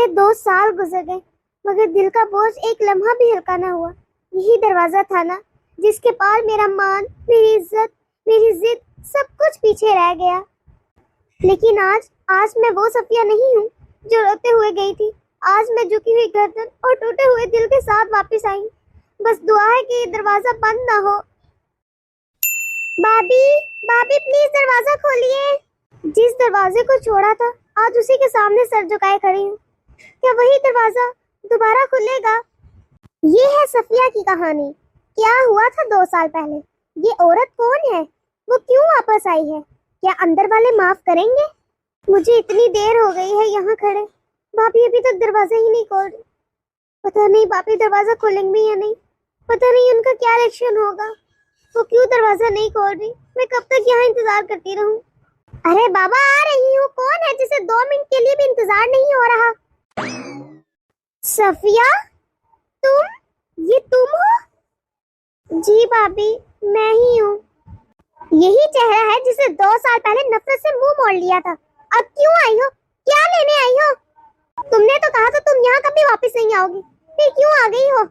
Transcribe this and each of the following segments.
میرے 2 سال گزر گئے مگر دل کا بوجھ ایک لمحہ بھی ہلکا نہ ہوا. یہی دروازہ تھا نا جس کے پار میرا مان، میری عزت، میری ضد سب کچھ پیچھے رہ گیا. لیکن آج میں وہ صفیہ نہیں ہوں جو روتے ہوئے گئی تھی. آج میں جھکی ہوئی گردن اور ٹوٹے ہوئے دل کے ساتھ واپس آئی. بس دعا ہے کہ یہ دروازہ بند نہ ہو. بابی پلیز دروازہ کھولیے. جس دروازے کو چھوڑا تھا آج اسی کے سامنے سر جھکائے کھڑی ہوں. کیا وہی دروازہ دوبارہ کھلے گا؟ یہ ہے صفیہ کی کہانی. کیا ہوا تھا 2 سال پہلے؟ یہ عورت کون ہے؟ وہ کیوں واپس آئی ہے؟ کیا اندر والے معاف کریں گے؟ مجھے اتنی دیر ہو گئی ہے یہاں کھڑے. بھابھی ابھی تک دروازہ ہی نہیں کھول رہی. پتہ نہیں بھابھی دروازہ کھولیں گے یا نہیں. پتہ نہیں ان کا کیا ریئیکشن ہوگا. وہ کیوں دروازہ نہیں کھول رہی؟ میں کب تک یہاں انتظار کرتی رہوں؟ ارے بابا آ رہی ہوں. کون ہے جسے 2 منٹ کے لیے بھی انتظار نہیں ہو رہا؟ صفیہ یہ تم ہو؟ جی بھابھی میں ہی ہوں. یہی چہرہ ہے جسے 2 سال پہلے نفرت سے منہ موڑ لیا تھا. اب کیوں آئی ہو؟ کیا لینے آئی ہو؟ تم نے تو کہا تھا تم یہاں کبھی واپس نہیں آؤ گی. پھر کیوں آ گئی ہو؟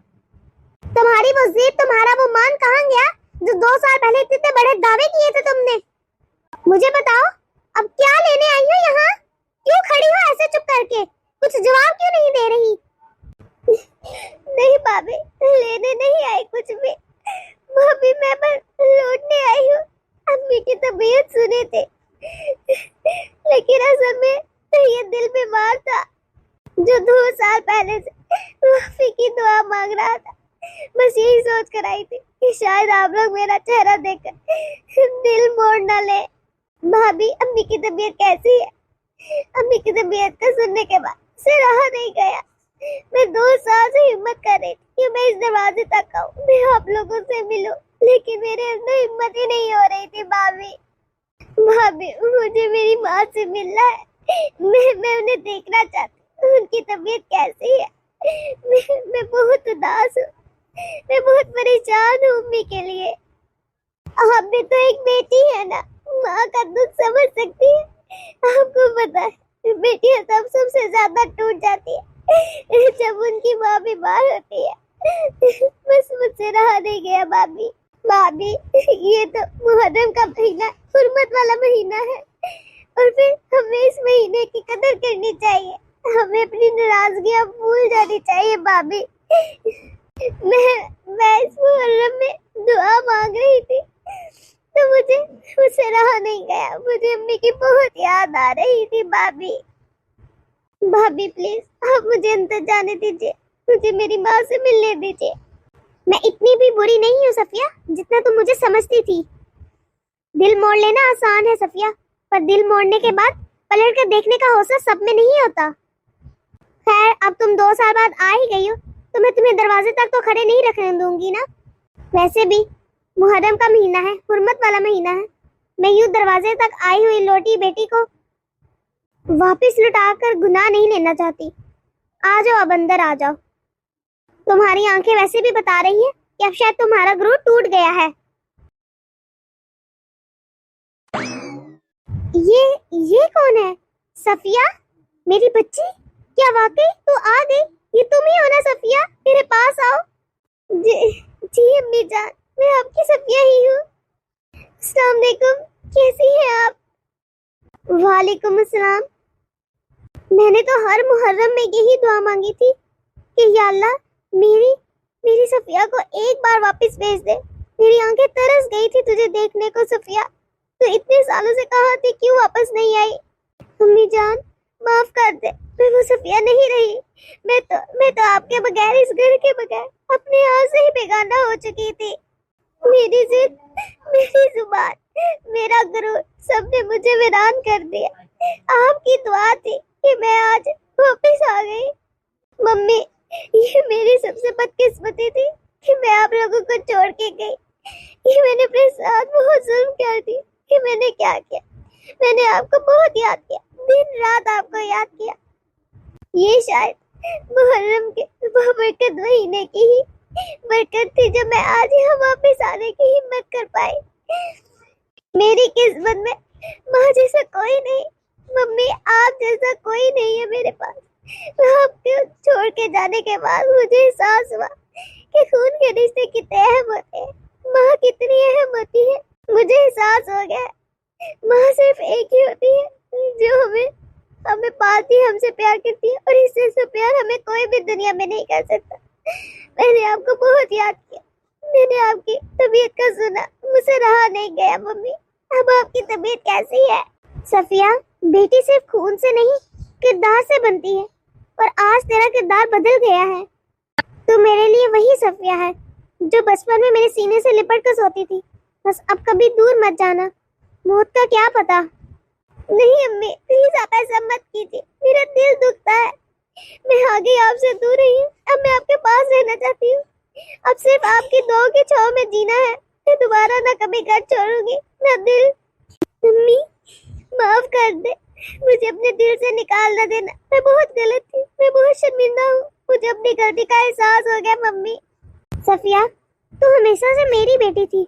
تمہاری وہ ضد، تمہارا وہ مان کہاں گیا جو 2 سال پہلے اتنے بڑے دعوے کیے تھے تم نے؟ مجھے بتاؤ اب کیا لینے آئی ہو یہاں؟ کیوں کھڑی ہو ایسے چپ کر کے؟ کچھ جواب کیوں نہیں دے رہی؟ نہیں بھابھی لینے نہیں آئی کچھ بھی. بھابھی میں بس لوٹنے آئی ہوں. امی کی طبیعت سنے تھے لیکن اصل میں یہ دل بیمار تھا جو 2 سال پہلے سے معافی کی دعا مانگ رہا تھا. بس یہی سوچ کر آئی تھی کہ شاید آپ لوگ میرا چہرہ دیکھ کر دل موڑ نہ لے. بھابھی امی کی طبیعت کیسی ہے؟ امی کی طبیعت کا سننے کے بعد سے رہا نہیں گیا. میں 2 سال سے ہمت کر رہی تھی کہ میں اس دروازے تک آؤں، میں آپ لوگوں سے ملوں، لیکن میرے اندر ہمت ہی نہیں ہو رہی تھی. بھابھی مجھے میری ماں سے ملنا ہے. میں انہیں دیکھنا چاہتی ہوں. ان کی طبیعت کیسی ہے؟ میں بہت اداس ہوں. میں بہت پریشان ہوں امی کے لیے. آپ بھی تو ایک بیٹی ہے نا، ماں کا دکھ سمجھ سکتی ہے. آپ کو پتا ہے بیٹیاں تب سب سے زیادہ ٹوٹ جاتی ہے جب ان کی ماں بیمار ہوتی ہے. بس مجھ سے رہا نہیں گیا بھابھی یہ تو محرم کا مہینہ حرمت والا مہینہ ہے اور پھر ہمیں اس مہینے کی قدر کرنی چاہیے. ہمیں اپنی ناراضگیاں بھول جانی چاہیے بھابھی. میں اس محرم میں دعا مانگ رہی تھی تو مجھ سے رہا نہیں گیا. مجھے امی کی بہت یاد آ رہی تھی بھابھی پلیز آپ مجھے اندر جانے دیجیے. مجھے میری ماں سے ملنے دیجیے. میں اتنی بھی بری نہیں ہوں صفیہ جتنا تم مجھے سمجھتی تھی. دل موڑ لینا آسان ہے صفیہ، پر دل موڑنے کے بعد پلٹ کر دیکھنے کا حوصلہ سب میں نہیں ہوتا. خیر اب تم 2 سال بعد آ ہی گئی ہو تو میں تمہیں دروازے تک تو کھڑے نہیں رکھنے دوں گی نا. ویسے بھی محرم کا مہینہ ہے، حرمت والا مہینہ ہے. میں یوں دروازے تک آئی ہوئی لوٹی بیٹی کو واپس لٹا کر گناہ نہیں لینا چاہتی. آ جاؤ اب اندر آ جاؤ. تمہاری آنکھیں ویسے بھی بتا رہی ہیں کہ اب شاید تمہارا گروہ ٹوٹ گیا ہے. یہ کون ہے؟ صفیہ میری بچی؟ کیا واقعی تو آ گئی؟ یہ تم ہی ہو نا صفیہ؟ میرے پاس آؤ. جی امی جان میں آپ کی صفیہ ہی ہوں. السلام علیکم، کیسی ہیں آپ؟ وعلیکم السلام. میں نے تو ہر محرم میں یہی دعا مانگی تھی کہ یا اللہ میری صفیہ کو ایک بار واپس بھیج دے. میری آنکھیں ترس گئی تھی تجھے دیکھنے کو صفیہ. تو اتنے سالوں سے کہاں تھی، کیوں واپس نہیں آئی؟ امی جان معاف کر دے، میں وہ صفیہ نہیں رہی. میں تو آپ کے بغیر، اس گھر کے بغیر اپنے ہاتھ سے ہی بیگانہ ہو چکی تھی. میری ضد، میری زبان، میرا گروہ سب نے مجھے ویران کر دیا. آپ کی دعا تھی کہ میں آج واپس آ گئی. ممی یہ میری سب سے بدقسمتی تھی کہ میں آپ لوگوں کو چھوڑ کے گئی. یہ میں نے اپنے ساتھ بہت ظلم کر دی. کہ میں نے کیا کیا؟ میں نے آپ کو بہت یاد کیا، دن رات آپ کو یاد کیا. یہ شاید محرم کے بابرکت مہینے کی ہی برکت تھی جو میں آج یہاں واپس آنے کی ہمت کر پائی. میری قسمت میں ماں جیسا کوئی نہیں، ممی آپ جیسا کوئی نہیں ہے میرے پاس. आपको छोड़ के जाने के बाद मुझे एहसास हुआ कि खून के रिश्ते कितने अहम होते हैं, माँ कितनी अहम होती है। मुझे एहसास हो गया माँ सिर्फ एक ही होती है जो हमें पालती है, हमसे प्यार करती है, और इससे से प्यार हमें कोई भी दुनिया में नहीं कर सकता। मैंने आपको बहुत याद किया, मैंने आपकी तबीयत का सुना, मुझसे रहा नहीं गया। मम्मी अब आपकी तबीयत कैसी है? सफिया, बेटी सिर्फ खून से नहीं किरदार से बनती है, और आज तेरा किरदार बदल गया है। तू मेरे लिए वही सफिया है जो बचपन में मेरे सीने से लिपट कर सोती थी। बस अब कभी दूर मत जाना, मौत का क्या पता। नहीं अम्मी, प्लीज आप ऐसा मत कीजिए, मेरा दिल दुखता है। मैं आगे आपसे दूर रही हूँ, अब मैं आपके पास रहना चाहती हूँ। अब सिर्फ आपकी दुआओं की छांव में जीना है। मैं दोबारा ना कभी घर छोड़ूंगी ना दिल। अम्मी माफ कर दे, मुझे अपने दिल से निकाल ना देना। मैं बहुत गलत थी, मैं बहुत शर्मिंदा हूँ, मुझे अपनी गलती का एहसास हो गया। मम्मी सफिया, तू हमेशा से मेरी बेटी थी,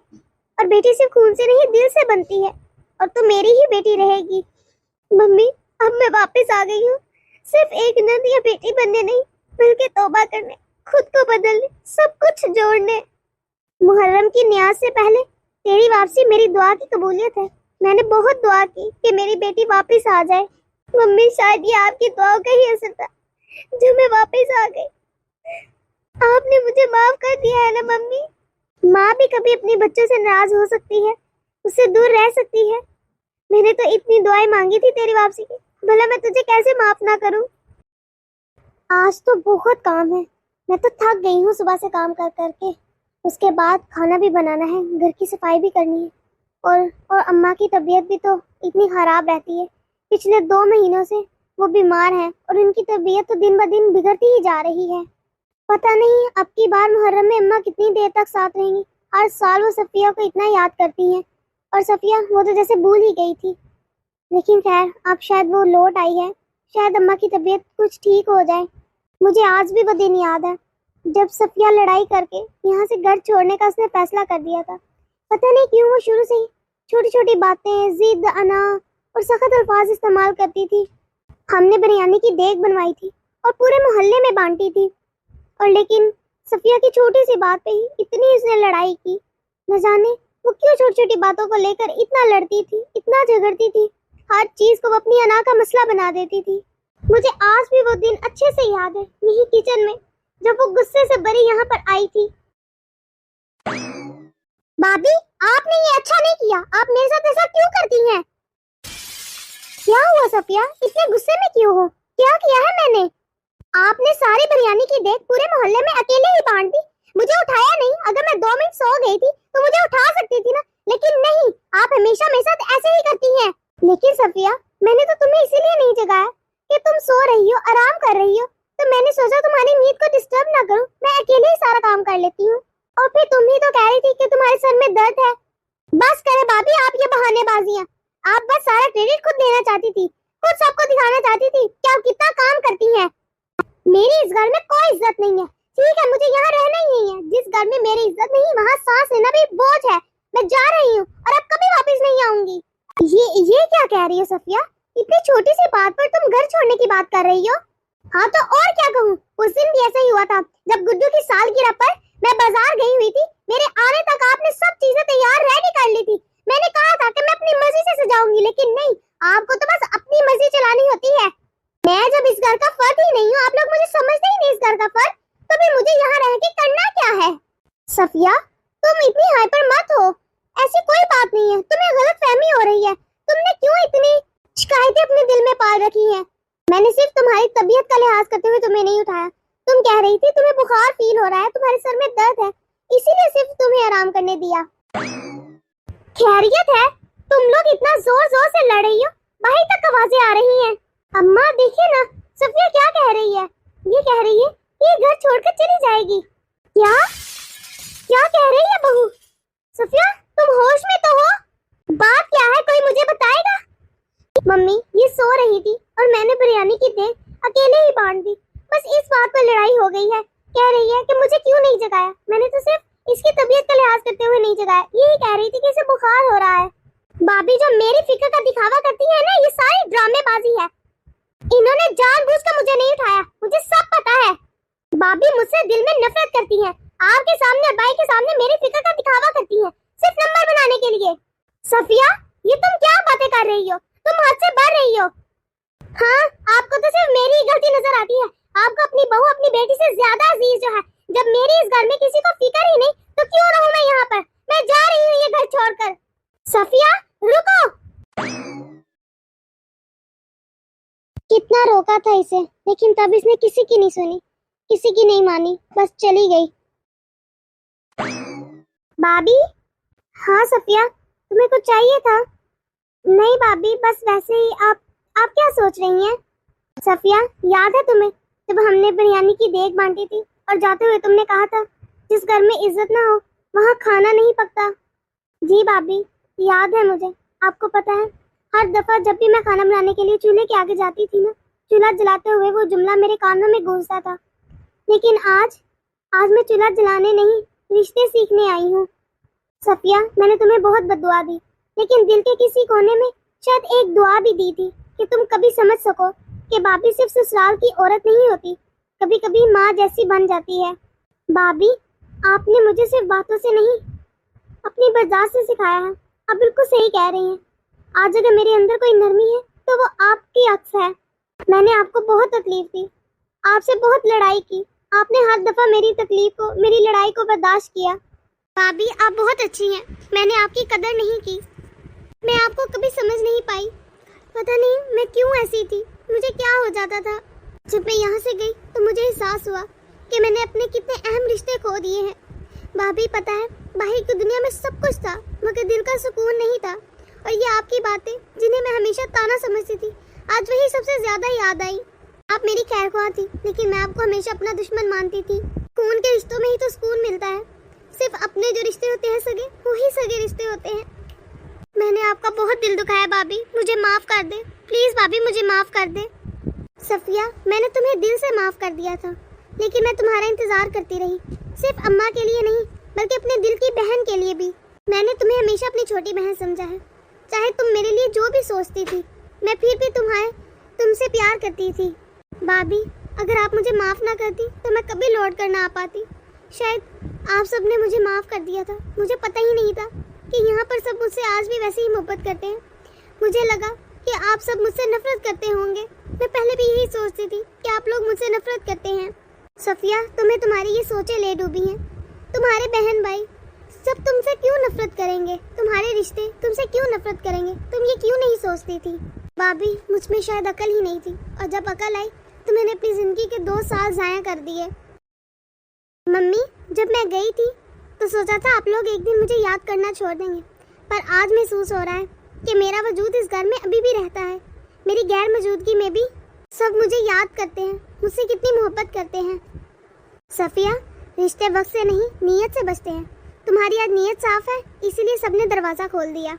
और बेटी सिर्फ खून से नहीं दिल से बनती है, और तू मेरी ही बेटी रहेगी। मम्मी अब मैं वापस आ गई हूँ, सिर्फ एक नंद या बेटी बनने नहीं, बल्कि तौबा करने, खुद को बदलने, सब कुछ जोड़ने। मुहर्रम की न्याज से पहले तेरी वापसी मेरी दुआ की कबूलियत है। मैंने बहुत दुआ की कि मेरी बेटी वापस आ जाए। मम्मी शायद ये आपकी दुआओं का ही असर था जो मैं वापस आ गई। आपने मुझे माफ कर दिया है ना मम्मी? माँ भी कभी अपने बच्चों से नाराज हो सकती है, उससे दूर रह सकती है। मैंने तो इतनी दुआएं मांगी थी तेरी वापसी की, भला मैं तुझे कैसे माफ ना करूं? आज तो बहुत काम है, मैं तो थक गई हूँ सुबह से काम कर करके। उसके बाद खाना भी बनाना है, घर की सफाई भी करनी है, और अम्मा की तबीयत भी तो इतनी खराब रहती है। पिछले 2 महीनों से वो बीमार है, और उनकी तबीयत तो दिन ब दिन बिगड़ती ही जा रही है। पता नहीं अब की बार मुहर्रम में अम्मा कितनी देर तक साथ रहेंगी। हर साल वो सफिया को इतना याद करती हैं, और सफिया वो तो जैसे भूल ही गई थी। लेकिन खैर अब शायद वो लौट आई है, शायद अम्मा की तबीयत कुछ ठीक हो जाए। मुझे आज भी वो दिन याद है जब सफिया लड़ाई करके यहाँ से घर छोड़ने का उसने फैसला कर दिया था। पता नहीं क्यों वो शुरू से ही छोटी छोटी बातें, जिद, अना और सख्त अल्फाज इस्तेमाल करती थी। हमने बिरयानी की देग बनवाई थी और पूरे मोहल्ले में बांटी थी, और लेकिन सफिया की छोटी सी बात पे ही इतनी उसने लड़ाई की। न जाने वो क्यों छोटी छोटी बातों को लेकर इतना लड़ती थी, इतना झगड़ती थी। हर चीज को वो अपनी अना का मसला बना देती थी। मुझे आज भी वो दिन अच्छे से याद है, यही किचन में जब वो गुस्से से भरी यहाँ पर आई थी। भाभी आपने ये अच्छा नहीं किया, आप मेरे साथ ऐसा क्यों करती हैं? क्या हुआ सफिया, इतने गुस्से में क्यों हो? क्या किया है मैंने? आपने सारी बिरयानी की देग पूरे मोहल्ले में अकेले ही बांट दी, मुझे उठाया नहीं। अगर मैं 2 मिनट सो गई थी तो मुझे उठा सकती थी ना, लेकिन नहीं, आप हमेशा मेरे साथ ऐसे ही करती हैं। लेकिन सफिया मैंने तो तुम्हें इसीलिए नहीं जगाया कि तुम सो रही हो, आराम कर रही हो, तो मैंने सोचा तुम्हारी नींद को डिस्टर्ब ना करूं, मैं अकेले ही सारा काम कर लेती हूँ। और फिर तुम ही तो कह रही थी कि तुम्हारे सर में दर्द है। बस करे भाभी आप ये बहानेबाजियां, आप बस सारा क्रेडिट खुद लेना चाहती थी, खुद सबको दिखाना चाहती थी कि आप कितना काम करती हैं। मेरी इस घर में कोई इज्जत नहीं है, ठीक है? मुझे यहाँ रहना ही नहीं है। जिस घर में मेरी इज्जत नहीं, वहाँ सांस लेना भी बोझ है। मैं जा रही हूँ और अब कभी वापस नहीं आऊंगी। ये क्या कह रही हो सफिया? इतनी छोटी सी बात पर तुम घर छोड़ने की बात कर रही हो? हाँ तो और क्या कहूँ, उस दिन भी ऐसा ही हुआ था जब गुड्डू की सालगिरह पर मैं बाजार गई हुई थी। मेरे आने तक आपने सब चीजें तैयार रेडी कर ली थी। मैंने कहा था कि मैं अपनी मर्जी से सजाऊंगी, लेकिन नहीं, आपको तो बस अपनी मर्जी चलानी होती है। मैं जब इस घर का फर्द ही नहीं हूँ, आप लोग मुझे समझते ही नहीं इस घर का फर्द, तो फिर मुझे यहाँ रह के करना क्या है? सफिया तुम इतनी हाइपर मत हो, ऐसी कोई बात नहीं है, तुम्हें गलतफहमी हो रही है। तुमने क्यों इतनी शिकायतें अपने दिल में पाल रखी हैं? मैंने सिर्फ तुम्हारी तबीयत का लिहाज करते हुए तुम्हें नहीं उठाया। तुम कह रही थी तुम्हें बुखार फील हो रहा है, तुम्हारे सर में दर्द है, इसीलिए सिर्फ तुम्हें आराम करने दिया। खैरियत है? तुम लोग इतना जोर जोर से लड़ रही हो, बाहर तक आवाजें आ रही हैं। अम्मा देखिए ना, सफिया क्या कह रही है? ये कह रही है कि ये घर छोड़कर चली जाएगी। क्या क्या कह रही है बहू? सफिया तुम होश में तो हो? बात क्या है, कोई मुझे बताएगा? मम्मी ये सो रही थी और मैंने बिरयानी की देग अकेले ही बांट दी, बस इस बात पर लड़ाई हो गई है। कह रही है कि मुझे क्यों नहीं जगाया। मैंने तो सिर्फ इसकी तबीयत का लिहाज करते हुए नहीं जगाया, यही कह रही थी कि इसे बुखार हो रहा है। भाभी जो मेरी फिक्र का दिखावा करती है ना, ये सारी ड्रामेबाजी है। इन्होंने जानबूझकर मुझे नहीं उठाया, आप भी मुझसे दिल में नफरत करती हैं। आपके सामने और भाई के सामने मेरी फिक्र का दिखावा करती हैं, सिर्फ नंबर बनाने के लिए। सफिया, ये तुम क्या बातें कर रही हो? तुम हद से बढ़ रही हो। हाँ, आपको तो सिर्फ मेरी ही गलती नजर आती है। आपको अपनी बहू अपनी बेटी से ज्यादा अजीज जो है। जब मेरी इस घर में किसी को फिक्र ही नहीं तो क्यों रहूं मैं यहाँ पर? मैं जा रही हूँ ये घर छोड़कर। सफिया, रुको। कितना रोका था इसे, लेकिन तब इसने किसी की नहीं सुनी, किसी की नहीं मानी, बस चली गई। भाभी? हाँ सफिया, तुम्हें कुछ चाहिए था? नहीं भाभी, बस वैसे ही। आप क्या सोच रही हैं? सफिया, याद है तुम्हें जब हमने बिरयानी की देग बांटी थी और जाते हुए तुमने कहा था जिस घर में इज्जत ना हो वहाँ खाना नहीं पकता? जी भाभी, याद है मुझे। आपको पता है, हर दफा जब भी मैं खाना बनाने के लिए चूल्हे के आगे जाती थी ना, चूल्हा जलाते हुए वो जुमला मेरे कानों में गूंजता था। लेकिन आज मैं चूल्हा जलाने नहीं, रिश्ते सीखने आई हूँ। सफिया, मैंने तुम्हें बहुत बद्दुआ दी, लेकिन दिल के किसी कोने में शायद एक दुआ भी दी थी कि तुम कभी समझ सको कि भाभी सिर्फ ससुराल की औरत नहीं होती, कभी कभी माँ जैसी बन जाती है। भाभी, आपने मुझे सिर्फ बातों से नहीं, अपनी बर्दाश्त से सिखाया है। आप बिल्कुल सही कह रही हैं। आज अगर मेरे अंदर कोई नरमी है तो वो आपकी अक्स है। मैंने आपको बहुत तकलीफ दी, आपसे बहुत लड़ाई की। आपने हर दफा मेरी तकलीफ को, मेरी लड़ाई को बर्दाश्त किया। भाभी, आप बहुत अच्छी हैं। मैंने आपकी कदर नहीं की, मैं आपको कभी समझ नहीं पाई। पता नहीं मैं क्यों ऐसी थी, मुझे क्या हो जाता था। जब मैं यहाँ से गई तो मुझे एहसास हुआ कि मैंने अपने कितने अहम रिश्ते खो दिए हैं। भाभी, पता है, बाहर की दुनिया में सब कुछ था मगर दिल का सुकून नहीं था। और ये आपकी बातें जिन्हें मैं हमेशा ताना समझती थी, आज वही सबसे ज्यादा याद आई। आप मेरी खैरख्वाह थी, लेकिन मैं आपको हमेशा अपना दुश्मन मानती थी। खून के रिश्तों में ही तो सुकून मिलता है। सिर्फ अपने जो रिश्ते होते हैं सगे, वही सगे रिश्ते होते हैं। मैंने आपका बहुत दिल दुखाया भाभी, मुझे माफ कर दे। प्लीज भाभी, मुझे माफ कर दे। सफिया, मैंने तुम्हें दिल से माफ कर दिया था, लेकिन मैं तुम्हारा इंतजार करती रही, सिर्फ अम्मा के लिए नहीं बल्कि अपने दिल की बहन के लिए भी। मैंने तुम्हें हमेशा अपनी छोटी बहन समझा है। चाहे तुम मेरे लिए जो भी सोचती थी, मैं फिर भी तुमसे प्यार करती थी। भाभी, अगर आप मुझे माफ ना करती तो मैं कभी लौट कर ना आ पाती। शायद आप सब ने मुझे माफ कर दिया था। मुझे पता ही नहीं था कि यहाँ पर सब मुझसे आज भी वैसे ही मोहब्बत करते हैं। मुझे लगा कि आप सब मुझसे नफरत करते होंगे। मैं पहले भी यही सोचती थी कि आप लोग मुझसे नफरत करते हैं। सफिया, तुम्हें तुम्हारी ये सोचें ले डूबी हैं। तुम्हारे बहन भाई सब तुमसे क्यों नफरत करेंगे? तुम्हारे रिश्ते तुमसे क्यों नफरत करेंगे? तुम ये क्यों नहीं सोचती थी? भाभी, मुझ में शायद अकल ही नहीं थी, और जब अकल आई तो मैंने अपनी जिंदगी के 2 साल ज़ाया कर दिए। मम्मी, जब मैं गई थी तो सोचा था आप लोग एक दिन मुझे याद करना छोड़ देंगे, पर आज महसूस हो रहा है कि मेरा वजूद इस घर में अभी भी रहता है। मेरी गैर मौजूदगी में भी सब मुझे याद करते हैं, मुझसे कितनी मोहब्बत करते हैं। सफिया, रिश्ते वक्त से नहीं नीयत से बचते हैं। तुम्हारी आज नीयत साफ है, इसीलिए सबने दरवाज़ा खोल दिया।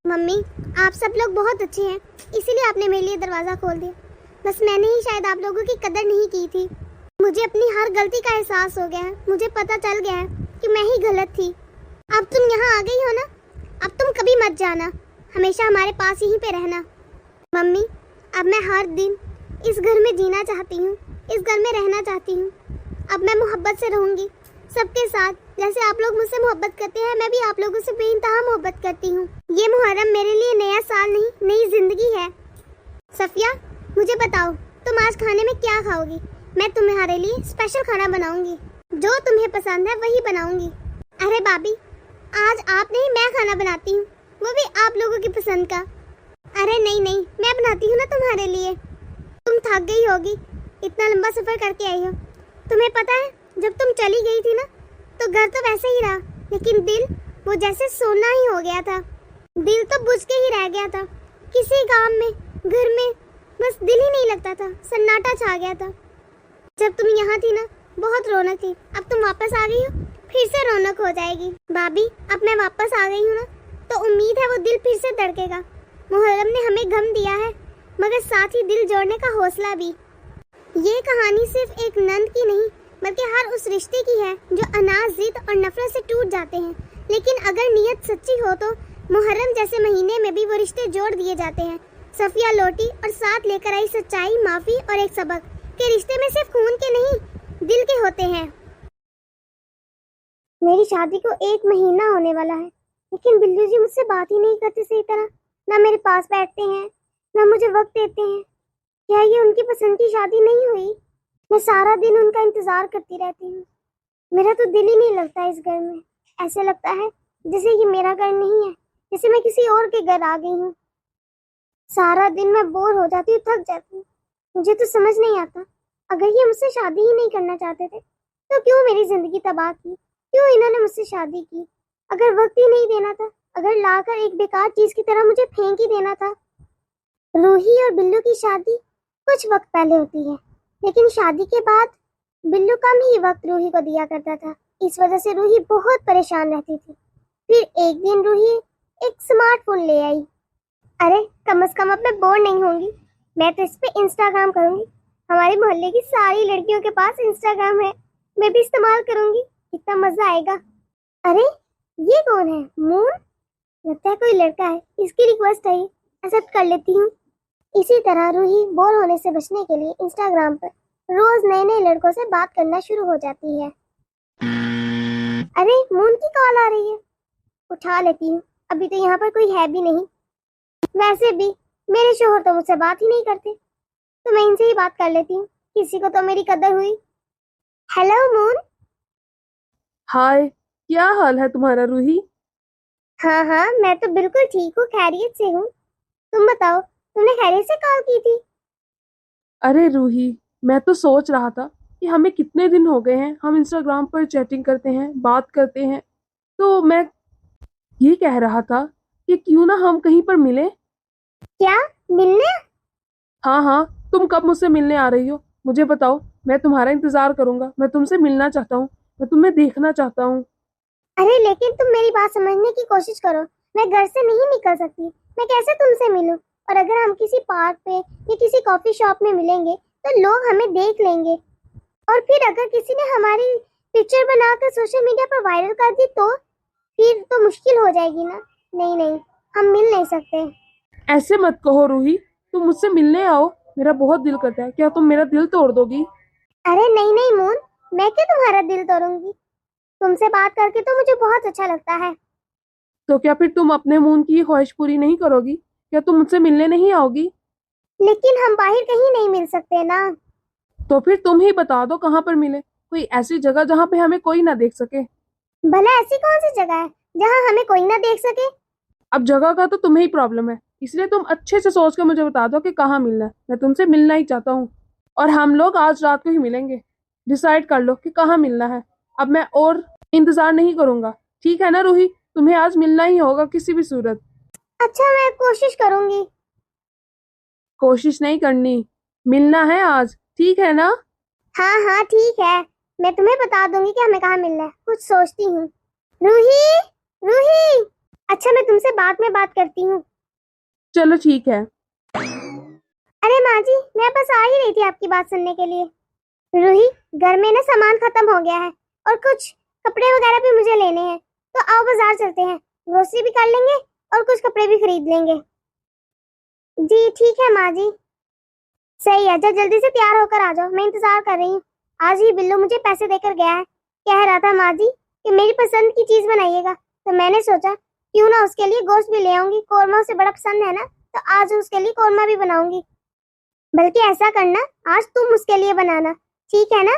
मम्मी, आप सब लोग बहुत अच्छे हैं, इसीलिए आपने मेरे लिए दरवाज़ा खोल दिया। बस मैंने ही शायद आप लोगों की कदर नहीं की थी। मुझे अपनी हर गलती का एहसास हो गया है। मुझे पता चल गया है कि मैं ही गलत थी। अब तुम यहाँ आ गई हो ना, अब तुम कभी मत जाना, हमेशा हमारे पास यहीं पे रहना। मम्मी, अब मैं हर दिन इस घर में जीना चाहती हूँ, इस घर में रहना चाहती हूँ। अब मैं मोहब्बत से रहूँगी सबके साथ। जैसे आप लोग मुझसे मोहब्बत करते हैं, मैं भी आप लोगों से बेइंतहा मोहब्बत करती हूँ। ये मुहर्रम मेरे लिए नया साल नहीं, नई जिंदगी है। सफिया, मुझे बताओ, तुम आज खाने में क्या खाओगी? मैं तुम्हारे लिए स्पेशल खाना बनाऊंगी, जो तुम्हें पसंद है वही बनाऊंगी। अरे भाभी, आज आप नहीं, मैं खाना बनाती हूँ, वो भी आप लोगों की पसंद का। अरे नहीं नहीं, मैं बनाती हूँ ना तुम्हारे लिए। तुम थक गई होगी, इतना लंबा सफर करके आई हो। तुम्हें पता है, जब तुम चली गई थी ना तो घर तो वैसे ही रहा, लेकिन दिल वो जैसे सोना ही हो गया था। दिल तो बुझ के ही रह गया था। किसी काम में, घर में बस दिल ही नहीं लगता था, सन्नाटा छा गया था। जब तुम यहाँ थी ना बहुत रौनक थी, अब तुम वापस आ गई हो, फिर से रौनक हो जाएगी। भाभी, अब मैं वापस आ गई हूँ ना तो उम्मीद है वो दिल फिर से धड़केगा। मुहर्रम ने हमें गम दिया है, मगर साथ ही दिल जोड़ने का हौसला भी। ये कहानी सिर्फ एक नंद की नहीं बल्कि हर उस रिश्ते की है जो अनाज, जिद और नफरत से टूट जाते हैं, लेकिन अगर नीयत सच्ची हो तो मुहर्रम जैसे महीने में भी वो रिश्ते जोड़ दिए जाते हैं। सफिया लौटी और साथ लेकर आई सच्चाई, माफ़ी और एक सबक कि रिश्ते में सिर्फ खून के नहीं दिल के होते हैं। मेरी शादी को 1 महीना होने वाला है, लेकिन बिल्लू जी मुझसे बात ही नहीं करते सही तरह, ना मेरे पास बैठते हैं, ना मुझे वक्त देते हैं। क्या ये उनकी पसंद की शादी नहीं हुई? मैं सारा दिन उनका इंतजार करती रहती हूँ। मेरा तो दिल ही नहीं लगता इस घर में। ऐसे लगता है जैसे ये मेरा घर नहीं है, जैसे मैं किसी और के घर आ गई हूँ। सारा दिन मैं बोर हो जाती हूँ, थक जाती हूँ। मुझे तो समझ नहीं आता, अगर ये मुझसे शादी ही नहीं करना चाहते थे तो क्यों मेरी जिंदगी तबाह की? क्यों इन्होंने मुझसे शादी की? अगर वक्त ही नहीं देना था, अगर लाकर एक बेकार चीज की तरह मुझे फेंक ही देना था। रूही और बिल्लू की शादी कुछ वक्त पहले होती है, लेकिन शादी के बाद बिल्लू कम ही वक्त रूही को दिया करता था। इस वजह से रूही बहुत परेशान रहती थी। फिर एक दिन रूही एक स्मार्टफोन ले आई। अरे कम से कम अब मैं बोर नहीं होंगी, मैं तो इस पे इंस्टाग्राम करूंगी। हमारे मोहल्ले की सारी लड़कियों के पास इंस्टाग्राम है, मैं भी इस्तेमाल करूंगी, कितना मजा आएगा। अरे ये कौन है? मून? लगता है कोई लड़का है, इसकी रिक्वेस्ट है, एक्सेप्ट कर लेती हूँ। इसी तरह रूही बोर होने से बचने के लिए इंस्टाग्राम पर रोज नए नए लड़कों से बात करना शुरू हो जाती है। अरे मून की कॉल आ रही है, उठा लेती हूँ, अभी तो यहाँ पर कोई है भी नहीं। वैसे भी मेरे शोहर तो मुझसे बात ही नहीं करते, तो मैं इनसे ही बात कर लेती हूँ, किसी को तो मेरी कदर हुई। Hello moon. हाय, क्या हाल है तुम्हारा रूही? हाँ हाँ, मैं तो बिल्कुल ठीक हूँ, खैरियत से हूँ। तुम बताओ, तुमने खैरियत से कॉल की थी? अरे रूही, मैं तो सोच रहा था कि हमें कितने दिन हो गए हैं, हम इंस्टाग्राम पर चैटिंग करते हैं, बात करते हैं। तो मैं ये कह रहा था कि क्यों ना हम कहीं पर मिलें। क्या? मिलने? हाँ हाँ, तुम कब मुझसे मिलने आ रही हो मुझे बताओ, मैं तुम्हारा इंतजार करूंगा। मैं तुमसे मिलना चाहता हूँ, मैं तुम्हें देखना चाहता हूँ। अरे लेकिन तुम मेरी बात समझने की कोशिश करो, मैं घर से नहीं निकल सकती, मैं कैसे तुमसे मिलूं? और अगर हम किसी पार्क पे या किसी कॉफी शॉप में मिलेंगे तो लोग हमें देख लेंगे, और फिर अगर किसी ने हमारी पिक्चर बनाकर सोशल मीडिया पर वायरल कर दी तो फिर तो मुश्किल हो जाएगी ना। नहीं नहीं, हम मिल नहीं सकते। ऐसे मत कहो रूही, तुम मुझसे मिलने आओ, मेरा बहुत दिल करता है। क्या तुम मेरा दिल तोड़ दोगी? अरे नहीं नहीं मून, मैं क्यों तुम्हारा दिल तोड़ूंगी? तुमसे बात करके तो मुझे बहुत अच्छा लगता है। तो क्या फिर तुम अपने मून की ख्वाहिश पूरी नहीं करोगी? क्या तुम मुझसे मिलने नहीं आओगी? लेकिन हम बाहर कहीं नहीं मिल सकते ना। तो फिर तुम ही बता दो कहाँ पर मिले, कोई ऐसी जगह जहाँ पे हमें कोई ना देख सके। भला ऐसी कौन सी जगह है जहाँ हमें कोई ना देख सके? अब जगह का तो तुम्हें ही प्रॉब्लम है, इसलिए तुम अच्छे से सोच कर मुझे बता दो कि कहाँ मिलना है। मैं तुमसे मिलना ही चाहता हूँ, और हम लोग आज रात को ही मिलेंगे। डिसाइड कर लो कि कहाँ मिलना है। अब मैं और इंतजार नहीं करूंगा, ठीक है ना रूही? तुम्हें आज मिलना ही होगा किसी भी सूरत। अच्छा, मैं कोशिश करूंगी। कोशिश नहीं करनी, मिलना है आज, ठीक है ना? हाँ हाँ ठीक है, मैं तुम्हें बता दूंगी कि हमें कहाँ मिलना है, कुछ सोचती हूँ। रूही, रूही। अच्छा, मैं तुमसे बाद में बात करती हूँ। चलो ठीक है। अरे माँ जी, मैं बस आ ही रही थी आपकी बात सुनने के लिए। रूही, घर में ना सामान खत्म हो गया है, और कुछ कपड़े वगैरह भी मुझे लेने हैं, तो आओ बाजार चलते हैं, ग्रोसरी भी कर लेंगे और कुछ कपड़े भी खरीद लेंगे। जी ठीक है माँ जी। सही है, जल्दी से तैयार होकर आ जाओ, मैं इंतजार कर रही हूँ। आज ही बिल्लू मुझे पैसे देकर गया है, कह रहा था माँ जी कि मेरी पसंद की चीज बनाइएगा, तो मैंने सोचा क्यों ना उसके लिए गोश्त भी ले आऊंगी, कौरमा उसे बड़ा पसंद है ना, तो आज उसके लिए कौरमा भी बनाऊंगी। बल्कि ऐसा करना, आज तुम उसके लिए बनाना, ठीक है ना?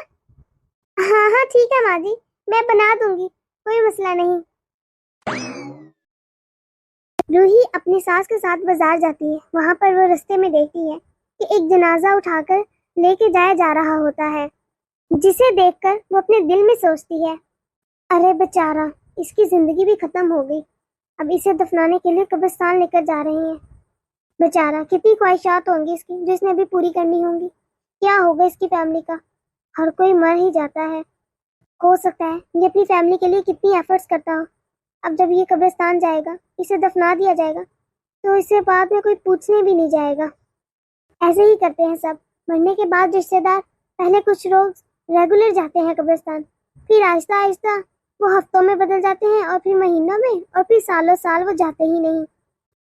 हाँ हाँ ठीक है माँ जी, मैं बना दूंगी, कोई मसला नहीं। रूही अपनी सास के साथ बाजार जाती है। वहां पर वो रास्ते में देखती है कि एक जनाजा उठाकर लेके जाया जा रहा होता है, जिसे देखकर वो अपने दिल में सोचती है, अरे बेचारा, इसकी जिंदगी भी खत्म हो गई, अब इसे दफनाने के लिए कब्रिस्तान लेकर जा रहे हैं। बेचारा, कितनी ख्वाहिशात होंगी इसकी जो इसने अभी पूरी करनी होंगी। क्या होगा इसकी फैमिली का? हर कोई मर ही जाता है। हो सकता है ये अपनी फैमिली के लिए कितनी एफर्ट्स करता हो। अब जब ये कब्रिस्तान जाएगा, इसे दफना दिया जाएगा, तो इसे बाद में कोई पूछने भी नहीं जाएगा। ऐसे ही करते हैं सब, मरने के बाद रिश्तेदार पहले कुछ लोग रेगुलर जाते हैं कब्रिस्तान, फिर आहिस्ता आहिस्ता वो हफ्तों में बदल जाते हैं, और फिर महीनों में, और फिर सालों साल वो जाते ही नहीं।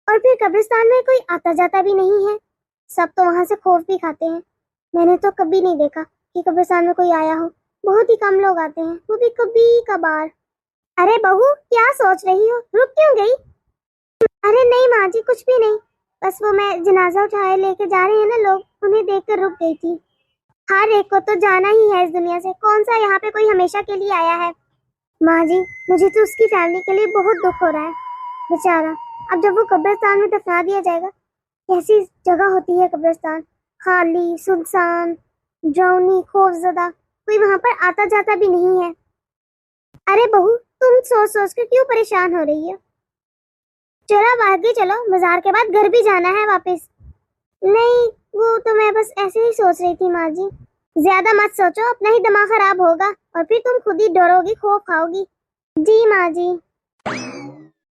और फिर कब्रिस्तान में कोई आता जाता भी नहीं है, सब तो वहां से खौफ भी खाते हैं। मैंने तो कभी नहीं देखा कि कब्रिस्तान में कोई आया हो, बहुत ही कम लोग आते हैं, वो भी कभी कभार। अरे बहू, क्या सोच रही हो? रुक क्यों गई? अरे नहीं माँ जी, कुछ भी नहीं। बस वो मैं जनाजा उठाए लेके जा रहे हैं ना लोग, उन्हें देखकर रुक गई थी। हर एक को तो जाना ही है इस दुनिया से, कौन सा यहाँ पे कोई हमेशा के लिए आया है। माँ जी, मुझे तो उसकी फैमिली के लिए बहुत दुख हो रहा है, बेचारा। अब जब वो कब्रिस्तान में दफना दिया जाएगा, कैसी जगह होती है कब्रिस्तान, खाली सुनसान, ड्रौनी, खौफजदा, कोई वहां पर आता जाता भी नहीं है। अरे बहू, तुम सोच सोच कर क्यों परेशान हो रही हो? चलो अब आगे चलो, मजार के बाद घर भी जाना है वापस। नहीं, वो तो मैं बस ऐसे ही सोच रही थी माँ जी। ज्यादा मत सोचो, अपना ही दिमाग खराब होगा और फिर तुम खुद ही डरोगी, खौफ खाओगी। जी माँ जी।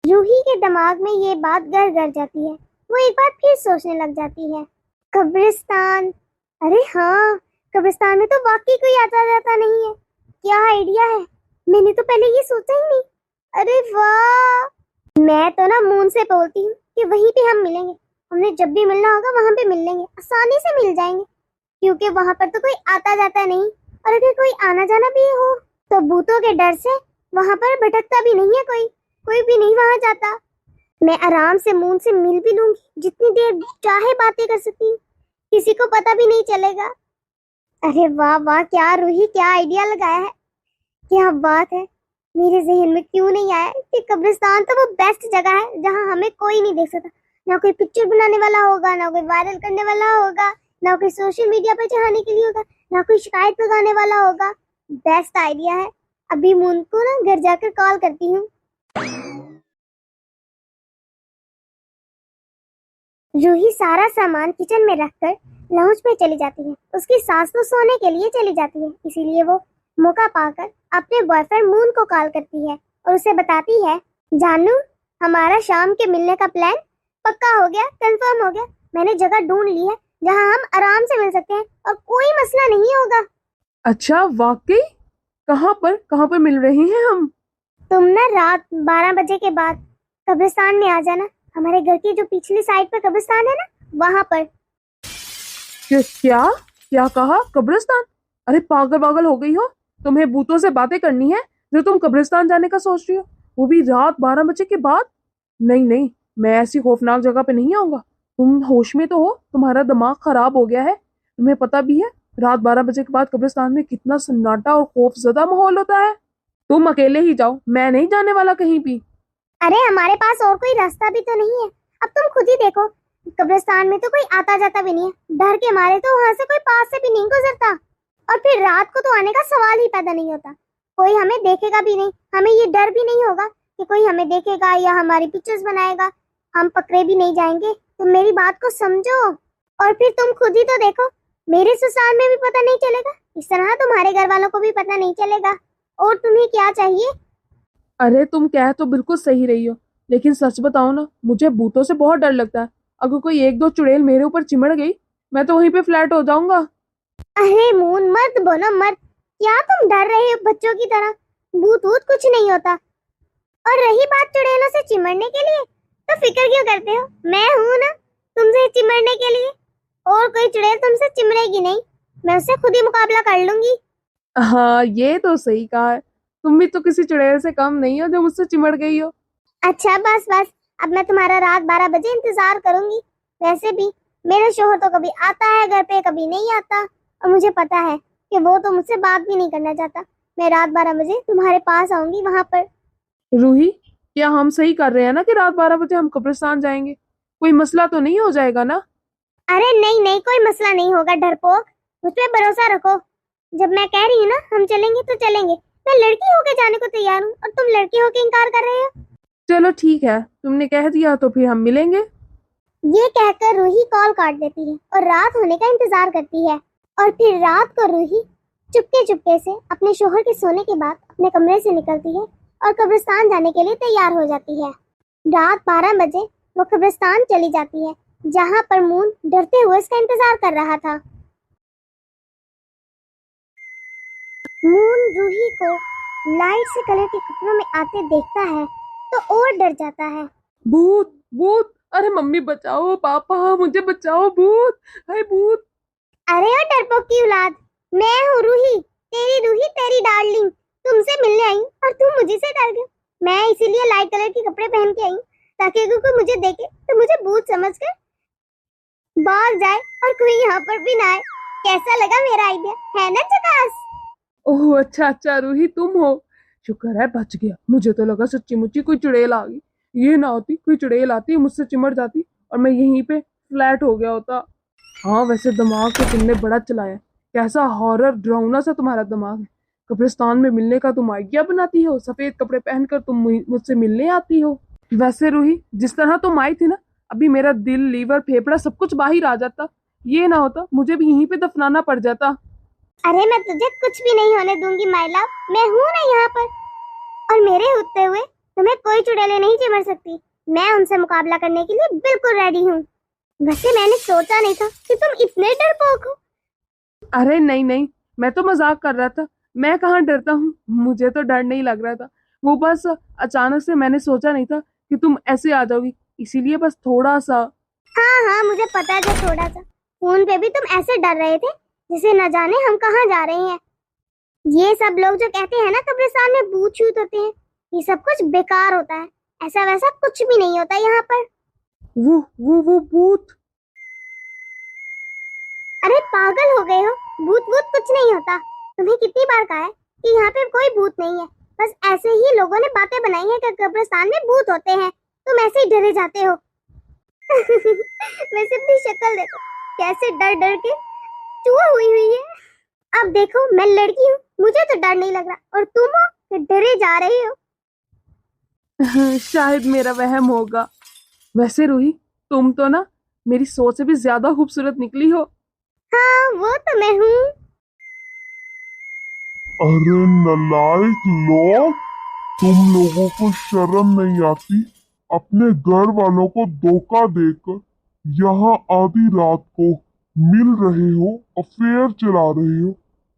रूही के दिमाग में ये बात घर घर जाती है। वो एक बार फिर सोचने लग जाती है, कब्रिस्तान। अरे हाँ, कब्रिस्तान में तो वाकई कोई आता जाता नहीं है। क्या आइडिया है, मैंने तो पहले ये सोचा ही नहीं। अरे वाह, मैं तो ना मून से बोलती हूँ कि वहीं पे हम मिलेंगे। हमने जब भी मिलना होगा वहां पे मिल लेंगे, आसानी से मिल जाएंगे, क्योंकि वहां पर तो कोई आता जाता नहीं। और अगर कोई आना जाना भी हो तो भूतों के डर से वहां पर भटकता भी नहीं है कोई, कोई भी नहीं वहां जाता। मैं आराम से मून से मिल भी लूंगी, जितनी देर चाहे बातें कर सकती हूँ, किसी को पता भी नहीं चलेगा। अरे वाह वाह, क्या रूही, क्या आइडिया लगाया है, क्या बात है। मेरे जहन में क्यों नहीं आया कि कब्रिस्तान तो वो बेस्ट जगह है जहाँ हमें कोई नहीं देख सकता। ना कोई पिक्चर बनाने वाला होगा, ना कोई वायरल करने वाला होगा, ना कोई सोशल मीडिया पर चढ़ाने के लिए होगा, ना कोई शिकायत लगाने वाला होगा। बेस्ट आइडिया है। अभी मून को ना घर जाकर कॉल करती हूँ। रूही सारा सामान किचन में रखकर लाउंज में चली जाती है। उसकी सास तो सोने के लिए चली जाती है, इसीलिए वो मौका पाकर अपने बॉयफ्रेंड मून को कॉल करती है और उसे बताती है, जानू, हमारा शाम के मिलने का प्लान पक्का हो गया, कंफर्म हो गया। मैंने जगह ढूंढ ली है जहां हम आराम से मिल सकते हैं और कोई मसला नहीं होगा। अच्छा, वाकई? कहाँ पर मिल रहे हैं हम? तुम ना रात 12 बजे के बाद कब्रिस्तान में आ जाना। हमारे घर की जो पिछली साइड पर कब्रिस्तान है ना, वहां पर। क्या क्या कहा? कब्रिस्तान? अरे पागल हो गई हो? तुम्हें भूतों से बातें करनी है जो तुम कब्रिस्तान जाने का सोच रही हो, वो भी रात 12 बजे के बाद? नहीं नहीं, मैं ऐसी खौफनाक जगह पे नहीं आऊंगा। तुम होश में तो हो? तुम्हारा दिमाग खराब हो गया है? तुम्हें पता भी है रात 12 बजे के बाद कब्रिस्तान में कितना सन्नाटा और खौफजदा माहौल होता है? तुम अकेले ही जाओ, मैं नहीं जाने वाला कहीं भी। अरे हमारे पास और कोई रास्ता भी तो नहीं है। अब तुम खुद ही देखो, कब्रिस्तान में तो कोई आता जाता भी नहीं है। डर के मारे तो वहां से कोई पास से भी नहीं गुजरता। और फिर रात को तो आने का सवाल ही पैदा नहीं होता। कोई हमें देखेगा भी नहीं, हमें ये डर भी नहीं होगा कि कोई हमें देखेगा या हमारी पिक्चर्स बनाएगा। हम पकड़े भी नहीं जाएंगे। तुम मेरी बात को समझो। और फिर तुम खुद ही तो देखो, मेरे ससुराल में भी पता नहीं चलेगा, इस तरह तुम्हारे घर वालों को भी पता नहीं चलेगा। और तुम्हें क्या चाहिए? अरे तुम कह तो बिल्कुल सही रही हो, लेकिन सच बताओ ना, मुझे भूतों से बहुत डर लगता है। अगर कोई एक दो चुड़ैल मेरे ऊपर चिमड़ गई, मैं तो वहीं पे फ्लैट हो जाऊंगा। अरे मून, मत बोलो मत। क्या तुम डर रहे हो बच्चों की तरह? भूत वूत कुछ नहीं होता। और रही बात चुड़ैलों से चिमड़ने के लिए, तो फिक्र क्यों करते हो? मैं हूं ना तुमसे चिमड़ने के लिए। और कोई चुड़ैल तुमसे चिमड़ेगी नहीं, मैं उससे खुद ही मुकाबला कर लूंगी। हाँ, ये तो सही कहा है। तुम भी तो किसी चुड़ैल से कम नहीं हो जो मुझसे चिमड़ गई हो। अच्छा बस बस, अब मैं तुम्हारा रात 12 बजे इंतजार करूंगी। वैसे भी मेरा शोहर तो कभी आता है घर पे, कभी नहीं आता, और मुझे पता है कि वो तो मुझसे बात भी नहीं करना चाहता। मैं रात 12 बजे तुम्हारे पास आऊंगी वहां पर। रूही, क्या हम सही कर रहे हैं ना कि रात 12 बजे हम कब्रिस्तान जाएंगे? कोई मसला तो नहीं हो जाएगा ना? अरे नहीं नहीं, कोई मसला नहीं होगा डरपोक, मुझ पे भरोसा रखो। जब मैं कह रही हूँ ना हम चलेंगे तो चलेंगे। मैं लड़की होके जाने को तैयार हूँ और तुम लड़की होके इनकार कर रहे हो। चलो ठीक है, तुमने कह दिया तो फिर हम मिलेंगे। ये कहकर रूही कॉल काट देती है और रात होने का इंतजार करती है। और फिर रात को रूही चुपके चुपके से अपने शोहर के सोने के बाद अपने कमरे से निकलती है और कब्रिस्तान जाने के लिए तैयार हो जाती है। रात 12 बजे वो कब्रिस्तान चली जाती है, जहाँ पर मून डरते हुए इसका इंतजार कर रहा था। मून रूही को लाइट से कलर के कपड़ों में आते देखता है तो और डर जाता है। भूत भूत, अरे मम्मी बचाओ, पापा मुझे बचाओ, भूत, हाय भूत। अरे ओ डरपोक की औलाद, मैं हूँ रूही, तेरी रूही तेरी मेरी डार्लिंग, तुमसे मिलने आई हूँ और तुम मुझे से डर गए। मैं इसीलिए लाइट कलर के कपड़े पहन के आई हूँ ताकि अगर कोई मुझे देखे तो मुझे भूत समझकर भाग जाए और कोई यहाँ पर भी ना आए। कैसा लगा मेरा आइडिया, है ना झकास? ओह अच्छा अच्छा रूही तुम हो, शुक्र है बच गया। मुझे तो लगा सच्ची मुच्ची कोई चुड़ैल आ गई। ये ना होती कोई चुड़ैल आती मुझसे चिमट जाती और मैं यहीं पे फ्लैट हो गया होता। हाँ वैसे दिमाग तो तुमने बड़ा चलाया। कैसा हॉरर डरावना सा तुम्हारा दिमाग है। कब्रिस्तान में मिलने का तुम आइडिया बनाती हो, सफेद कपड़े पहनकर तुम मुझसे मिलने आती हो। वैसे रूही जिस तरह तुम आई थी ना, अभी मेरा दिल लीवर फेफड़ा सब कुछ बाहर आ जाता। ये ना होता मुझे भी यहीं पे दफनाना पड़ जाता। अरे मैं तुझे कुछ भी नहीं होने दूंगी माय लव, मैं हूँ ना यहाँ पर। और मेरे होते हुए तुम्हें कोई चुड़ैलें नहीं चिमट सकती। मैं उनसे मुकाबला करने के लिए बिल्कुल रेडी हूँ। वैसे मैंने सोचा नहीं था कि तुम इतने डरपोक हो। अरे नहीं नहीं, मैं तो मजाक कर रहा था। मैं कहाँ डरता हूँ, मुझे तो डर नहीं लग रहा था। वो बस अचानक से मैंने सोचा नहीं था कि तुम ऐसे आ जाओगी, इसीलिए बस थोड़ा सा। हाँ हाँ मुझे पता है, जो थोड़ा सा फोन पे भी तुम ऐसे डर रहे थे जैसे न जाने हम कहाँ जा रहे हैं। ये सब लोग जो कहते हैं ना कब्रिस्तान में भूत छूत होते हैं, ये सब कुछ बेकार होता है। ऐसा वैसा कुछ भी नहीं होता यहाँ पर। वो भूत। अरे पागल हो गए हो, भूत वूत कुछ नहीं होता। तुम्हें कितनी बार कहा है कि यहाँ पे कोई भूत नहीं है। बस ऐसे ही लोगों ने बातें बनाई हैं कि कब्रिस्तान में भूत होते हैं। तुम ऐसे ही डरे जाते हो। वैसे अपनी शक्ल देखो, कैसे डर डर के चूहा हुई हुई है। अब देखो मैं लड़की हूँ, मुझे तो डर नहीं लग रहा, और तुम हो कि डरे जा रहे हो। शायद मेरा वहम होगा। वैसे रूही तुम तो ना मेरी सोच से भी ज्यादा खूबसूरत निकली हो। हाँ वो तो मैं हूँ। अरे नालायक लोग, तुम लोगों को शर्म नहीं आती? अपने घर वालों को धोखा देकर यहाँ आधी रात को मिल रहे हो, अफेयर चला रहे हो।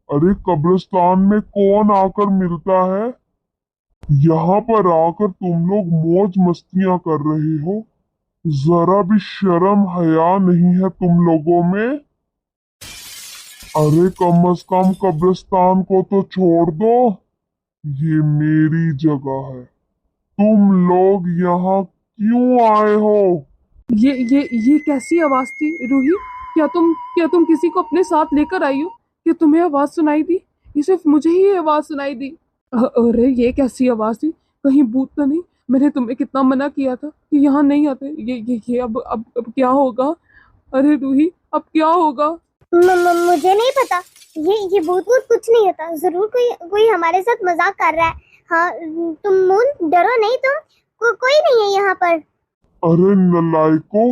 अरे कब्रिस्तान में कौन आकर मिलता है? यहाँ पर आकर तुम लोग मौज मस्तियां कर रहे हो। जरा भी शर्म हया नहीं है तुम लोगों में? अरे कम से कम कब्रिस्तान को तो छोड़ दो, ये मेरी जगह है। तुम लोग यहाँ क्यों आए हो? ये कैसी आवाज थी रूही? क्या तुम किसी को अपने साथ लेकर आई हो? क्या तुम्हें आवाज सुनाई दी? ये सिर्फ मुझे ही ये आवाज सुनाई दी। अरे ये कैसी आवाज थी? कहीं भूत तो नहीं? मैंने तुम्हें कितना मना किया था कि यहाँ नहीं आते। ये अब क्या होगा? अरे रूही अब क्या होगा? मुझे नहीं पता। ये भूत वूत कुछ नहीं होता। जरूर कोई कोई हमारे साथ मजाक कर रहा है। हाँ तुम मून डरो नहीं, तो कोई नहीं है यहाँ पर। अरे नलायको,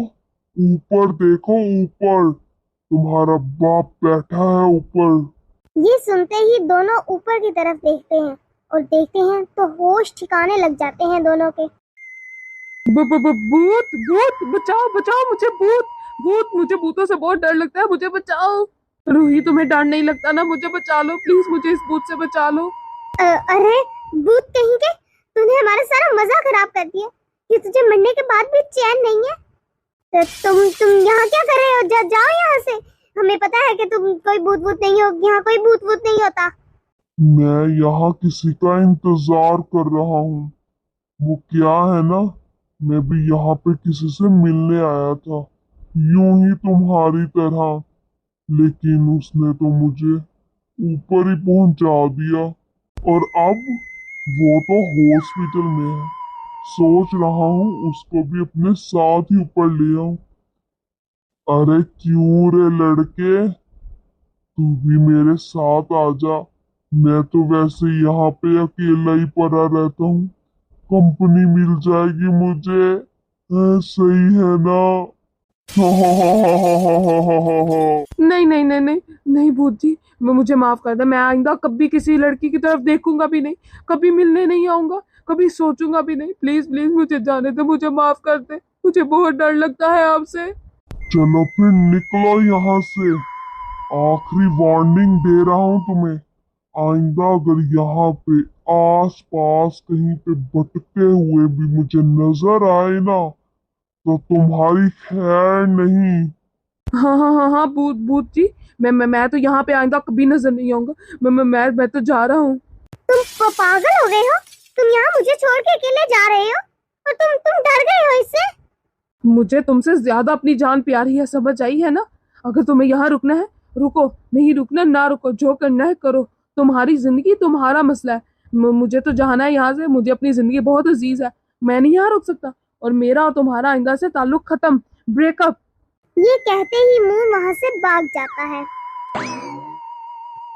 ऊपर देखो ऊपर, तुम्हारा बाप बैठा है ऊपर। ये सुनते ही दोनों ऊपर की तरफ देखते हैं, और देखते हैं तो होश ठिकाने लग जाते हैं दोनों के। भूत भूत बचाओ बचाओ मुझे, भूत भूत, मुझे भूतों से बहुत डर लगता है, मुझे बचाओ। रूही तुम्हें डर नहीं लगता ना? मुझे बचा लो प्लीज, मुझे इस भूत से बचा लो। अरे भूत कहीं के, तूने हमारा सारा मजा खराब कर दिया। कि तुझे मरने के बाद भी चैन नहीं है? तो तुम यहाँ क्या कर रहे हो? जाओ यहाँ से। हमें पता है कि तुम कोई भूत वूत नहीं हो, यहाँ कोई भूत वूत नहीं होता। मैं यहाँ किसी का इंतजार कर रहा हूँ। वो क्या है ना, मैं भी यहाँ पे किसी से मिलने आया था, यूं ही तुम्हारी तरह। लेकिन उसने तो मुझे ऊपर ही पहुंचा दिया, और अब वो तो हॉस्पिटल में है। सोच रहा हूँ उसको भी अपने साथ ही ऊपर ले आऊं। अरे क्यों रे लड़के, तू भी मेरे साथ आ जा। मैं तो वैसे यहाँ पे अकेला ही पड़ा रहता हूँ, कंपनी मिल जाएगी मुझे। सही है ना? नहीं नहीं नहीं नहीं नहीं भूत जी, मुझे माफ कर दे। मैं आइंदा कभी किसी लड़की की तरफ देखूंगा भी नहीं, कभी मिलने नहीं आऊंगा, कभी सोचूंगा भी नहीं। प्लीज प्लीज मुझे जाने दे, मुझे माफ कर दे। मुझे बहुत डर लगता है आपसे। चलो फिर निकलो यहाँ से। आखिरी वार्निंग दे रहा हूँ तुम्हें, आइंदा अगर यहाँ पे आस पास कहीं पे भटके हुए भी मुझे नजर आए ना, तो तुम्हारी खैर नहीं। हाँ हाँ हाँ हाँ, भूत भूत जी, मैं तो यहाँ पे आइंदा कभी नजर नहीं आऊंगा। मैं तो जा रहा हूँ। तुम पागल हो गए हो? तुम यहाँ मुझे छोड़ के अकेले जा रहे हो और तुम डर गए हो इससे? मुझे तुमसे ज्यादा अपनी जान प्यारी है, समझ आई है ना? अगर तुम्हें यहाँ रुकना है रुको, नहीं रुकना ना रुको, जो करना है करो। तुम्हारी जिंदगी तुम्हारा मसला है। मुझे तो जाना है यहाँ से, मुझे अपनी जिंदगी बहुत अजीज है। मैं नहीं यहाँ रुक सकता, और मेरा और तुम्हारा आइंदा से ताल्लुक खत्म, ब्रेकअप। ये कहते ही मुंह वहां से भाग जाता है।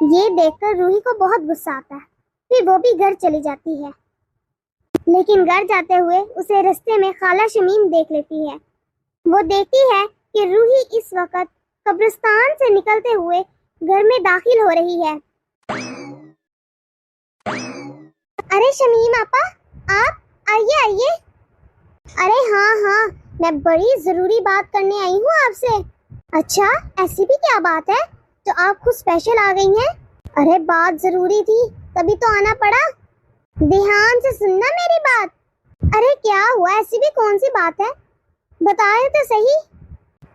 ये देखकर रूही को बहुत गुस्सा आता है। फिर वो भी घर चली जाती है, लेकिन घर जाते हुए उसे रास्ते में खाला शमीम देख लेती है। वो देखती है कि रूही इस वक्त कब्रिस्तान से निकलते हुए घर में दाखिल हो रही है। अरे शमीम आपा, आप आइए आइए। अरे हाँ हाँ, मैं बड़ी जरूरी बात करने आई हूँ आपसे। अच्छा, ऐसी भी क्या बात है जो आप खुद स्पेशल आ गई हैं? अरे बात जरूरी थी, तभी तो आना पड़ा। ध्यान से सुनना मेरी बात। अरे क्या हुआ, ऐसी भी कौन सी बात है, बताए तो सही।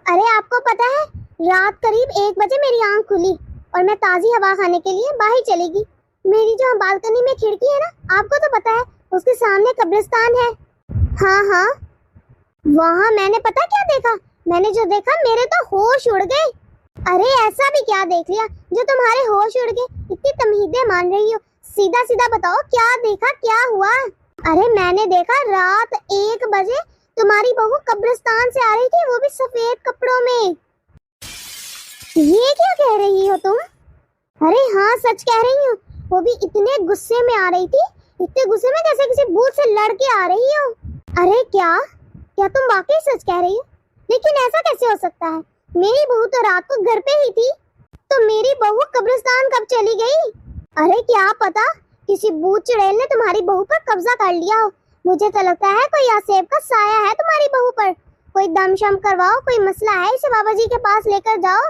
अरे आपको पता है, रात करीब 1 बजे मेरी आंख खुली और मैं ताजी हवा खाने के लिए बाहर चली गई। मेरी जो बालकनी में खिड़की है ना, आपको तो पता है, उसके सामने कब्रिस्तान है। हाँ हाँ, वहाँ मैंने पता क्या देखा? मैंने जो देखा, मेरे तो होश उड़ गए। अरे ऐसा भी क्या देख लिया जो तुम्हारे होश उड़ गए? इतनी तमहीदें मान रही हो, सीधा सीधा बताओ, क्या देखा, क्या हुआ? अरे मैंने देखा, रात 1 बजे तुम्हारी बहू कब्रिस्तान से आ रही थी, वो भी सफेद कपड़ों में। ये क्या कह रही हो तुम? अरे हाँ, सच कह रही हूँ। वो भी इतने गुस्से में आ रही थी, इतने गुस्से में जैसे किसी भूत से लड़के आ रही हो। अरे क्या क्या तुम वाकई सच कह रही हो? लेकिन ऐसा कैसे हो सकता है? मेरी बहू तो रात को घर पे ही थी, तो मेरी बहू कब्रिस्तान कब चली गई? अरे क्या पता, किसी भूत चुड़ैल ने तुम्हारी बहू पर कब्जा कर लिया हो। मुझे तो लगता है कोई आसेब का साया है तुम्हारी बहू पर। कोई दम शम करवाओ, कोई मसला है, इसे बाबा जी के पास लेकर जाओ।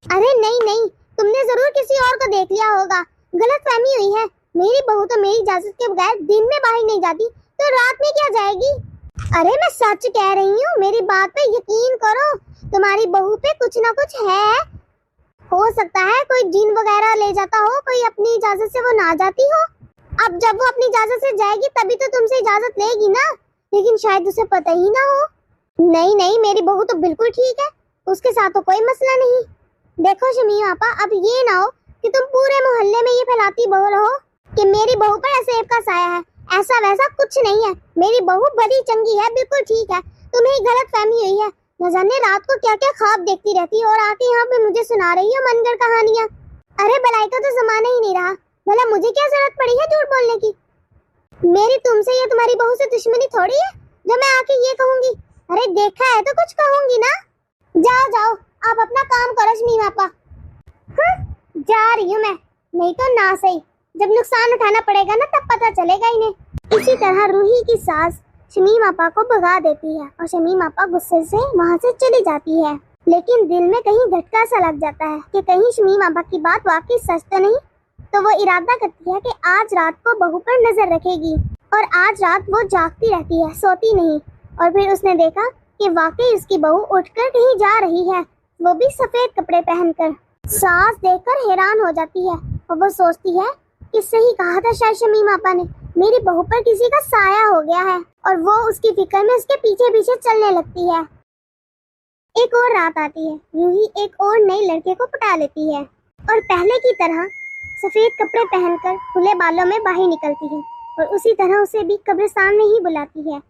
अरे नहीं नहीं, तुमने जरूर किसी और को देख लिया होगा, गलत फहमी हुई है। मेरी बहू तो मेरी इजाजत के बगैर दिन में बाहर नहीं जाती, तो रात में क्या जाएगी? अरे मैं सच कह रही हूँ, मेरी बात पे यकीन करो, तुम्हारी बहू पे कुछ ना कुछ है। हो सकता है कोई जिन वगैरह ले जाता हो, कोई अपनी इजाजत से वो ना जाती हो। अब जब वो अपनी इजाजत से जाएगी तभी तो तुमसे इजाजत लेगी ना, लेकिन शायद उसे पता ही ना हो। नहीं नहीं, मेरी बहू तो बिल्कुल ठीक है, उसके साथ तो कोई मसला नहीं। देखो शमीम आपा, अब ये ना हो कि तुम पूरे मोहल्ले में ये फैलाती बहू रहो कि मेरी बहू पर आसेब का साया है। ऐसा वैसा कुछ नहीं है, मेरी बहू बड़ी चंगी है, बिल्कुल ठीक है। तुम्हें गलत फहमी हुई है। न जाने रात को क्या क्या ख्वाब देखती रहती है और आके यहाँ पे मुझे सुना रही है मनगढ़ कहानियाँ। अरे भलाई का तो जमाना ही नहीं रहा, भला मुझे क्या जरूरत पड़ी है झूठ बोलने की? मेरी तुमसे या तुम्हारी बहू से दुश्मनी थोड़ी है जो मैं आके ये कहूंगी। अरे देखा है तो कुछ कहूंगी ना। जाओ जाओ, आप अपना काम करो शमीम आपा। जा रही हूँ मैं, नहीं तो ना सही, जब नुकसान उठाना पड़ेगा ना तब पता चलेगा इन्हें। इसी तरह रूही की सास शमीम आपा को भगा देती है और शमीम आपा गुस्से से वहाँ से चली जाती है। लेकिन दिल में कहीं झटका सा लग जाता है कि कहीं शमीम आपा की बात वाकई सच तो नहीं। तो वो इरादा करती है कि आज रात को बहू पर नजर रखेगी, और आज रात वो जागती रहती है, सोती नहीं। और फिर उसने देखा कि वाकई उसकी बहू उठकर कहीं जा रही है, वो भी सफेद कपड़े पहनकर। सास देखकर हैरान हो जाती है और वो सोचती है कि सही कहा था शायद शमीम आपा ने, मेरी बहू पर किसी का साया हो गया है। और वो उसकी फिक्र में उसके पीछे पीछे चलने लगती है। एक और रात आती है, रूही एक और नए लड़के को पटा लेती है और पहले की तरह सफेद कपड़े पहनकर खुले बालों में बाहर निकलती है, और उसी तरह उसे भी कब्रिस्तान में ही बुलाती है।